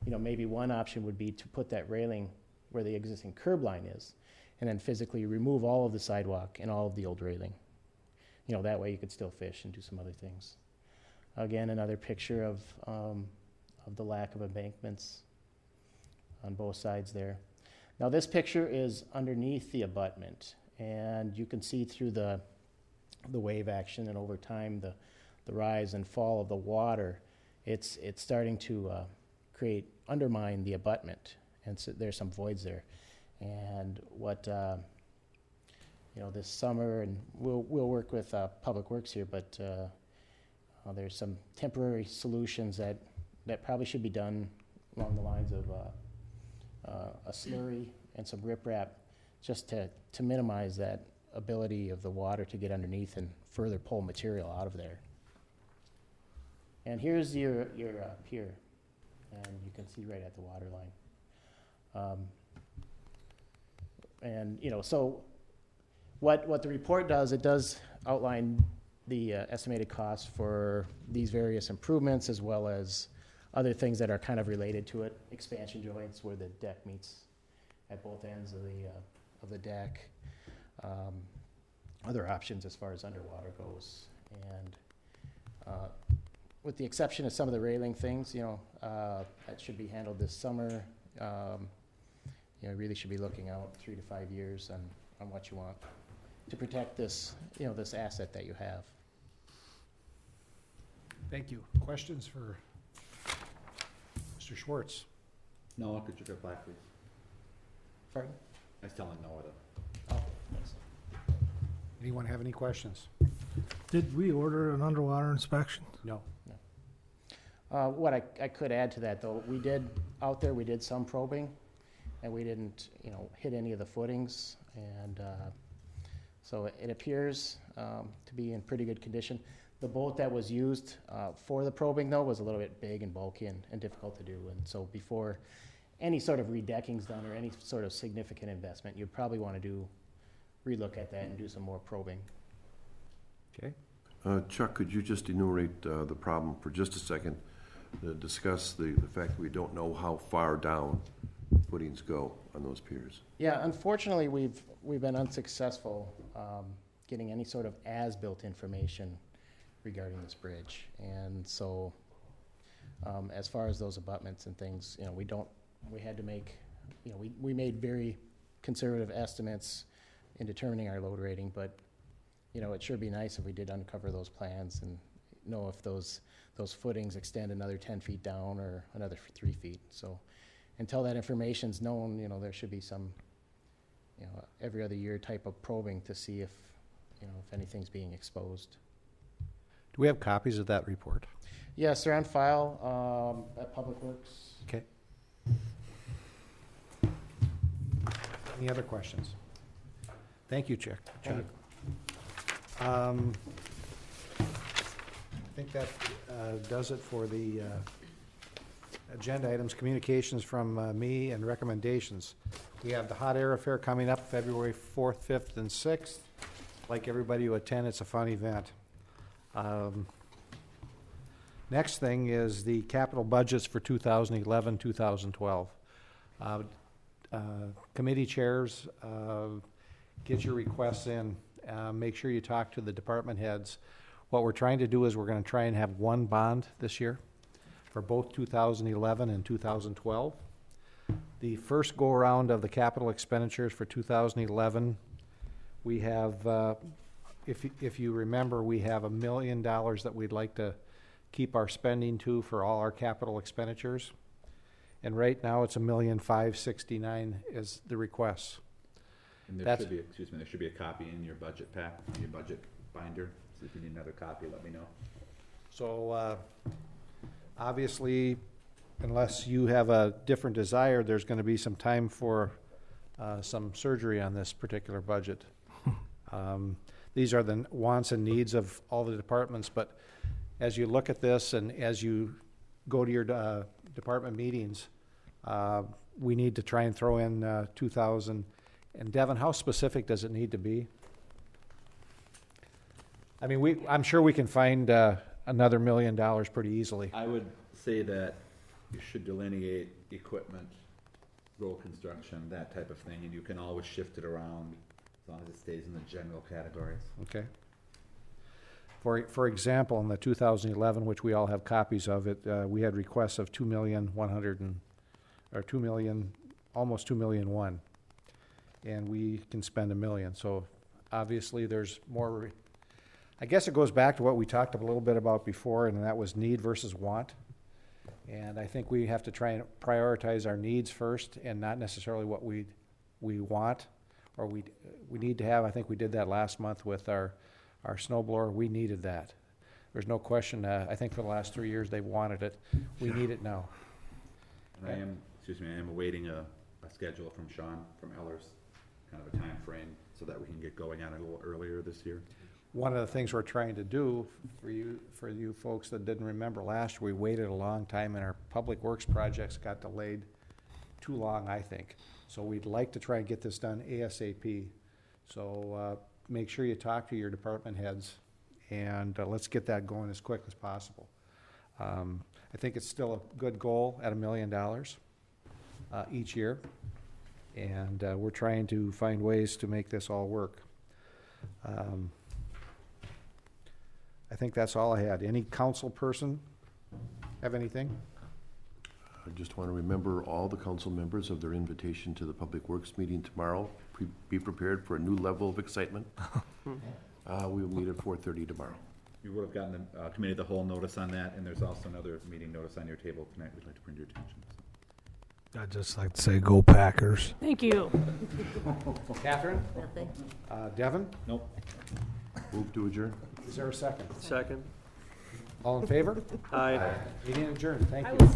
maybe one option would be to put that railing where the existing curb line is, and then physically remove all of the sidewalk and all of the old railing. That way you could still fish and do some other things. Again, another picture of the lack of embankments on both sides there. Now this picture is underneath the abutment, and you can see through the wave action and over time the rise and fall of the water. It's starting to undermine the abutment, and so there's some voids there. And what this summer, and we'll work with Public Works here, but there's some temporary solutions that probably should be done along the lines of a slurry and some riprap, just to minimize that ability of the water to get underneath and further pull material out of there. And here's your pier, and you can see right at the water line. So what the report does, it does outline the estimated costs for these various improvements, as well as other things that are kind of related to it. Expansion joints where the deck meets at both ends of the deck. Other options as far as underwater goes. And with the exception of some of the railing things, that should be handled this summer. Really should be looking out 3 to 5 years on what you want to protect this, this asset that you have. Thank you. Questions for Mr. Schwartz? No, could you go back, please? Pardon? I was telling Noah to. Oh, thanks. Anyone have any questions? Did we order an underwater inspection? No. What I could add to that, though, we did some probing, and we didn't, hit any of the footings, and so it appears to be in pretty good condition. The boat that was used for the probing, though, was a little bit big and bulky and difficult to do, and so before any sort of redecking's done or any sort of significant investment, you'd probably want to relook at that and do some more probing. Okay. Chuck, could you just enumerate the problem for just a second? Discuss the fact that we don't know how far down footings go on those piers. Yeah, unfortunately, we've been unsuccessful getting any sort of as-built information regarding this bridge, and so as far as those abutments and things, we had to make, we made very conservative estimates in determining our load rating, but it sure be nice if we did uncover those plans and know if those footings extend another 10 feet down or another 3 feet. So until that information's known, there should be some, every other year type of probing to see if anything's being exposed. Do we have copies of that report? Yes, they're on file at Public Works. Okay. Any other questions? Thank you, Chuck. I think that does it for the agenda items, communications from me, and recommendations. We have the Hot Air Affair coming up February 4th, 5th, and 6th. Like everybody who attend, it's a fun event. Next thing is the capital budgets for 2011, 2012. Committee chairs, get your requests in. Make sure you talk to the department heads. What we're trying to do is we're going to try and have one bond this year for both 2011 and 2012. The first go-around of the capital expenditures for 2011, we have, if you remember, we have $1 million that we'd like to keep our spending to for all our capital expenditures. And right now, it's $1,569,000 is the request. And there That's- should be, excuse me, there should be a copy in your budget pack, your budget binder. So if you need another copy, let me know. So, obviously, unless you have a different desire, there's gonna be some time for, some surgery on this particular budget. These are the wants and needs of all the departments, but as you look at this and as you go to your, department meetings, we need to try and throw in, 2,000. And Devin, how specific does it need to be? I mean, I'm sure we can find, another $1 million pretty easily. I would say that you should delineate equipment, road construction, that type of thing, and you can always shift it around as long as it stays in the general categories. Okay. For example, in the 2011, which we all have copies of it, we had requests of almost 2,000,001, and we can spend $1 million. So obviously, there's more. I guess it goes back to what we talked a little bit about before, and that was need versus want. And I think we have to try and prioritize our needs first, and not necessarily what we want or we need to have. I think we did that last month with our snow blower. We needed that. There's no question. I think for the last 3 years they've wanted it. We need it now. And I am awaiting a schedule from Sean, from Ellers, kind of a time frame, so that we can get going on it a little earlier this year. One of the things we're trying to do for you folks that didn't remember last year, we waited a long time and our public works projects got delayed too long, I think. So we'd like to try and get this done ASAP. So make sure you talk to your department heads and let's get that going as quick as possible. I think it's still a good goal at $1 million each year. And we're trying to find ways to make this all work. I think that's all I had. Any council person have anything? I just want to remember all the council members of their invitation to the Public Works meeting tomorrow. Be prepared for a new level of excitement. We will meet at 4:30 tomorrow. You would have gotten the committee of the whole notice on that, and there's also another meeting notice on your table tonight we'd like to bring to your attention. So. I'd just like to say, go Packers. Thank you. Catherine? Nothing. Devin? Nope. Move to adjourn. Is there a second? Second. All in favor? Aye. Meeting adjourned. Thank you.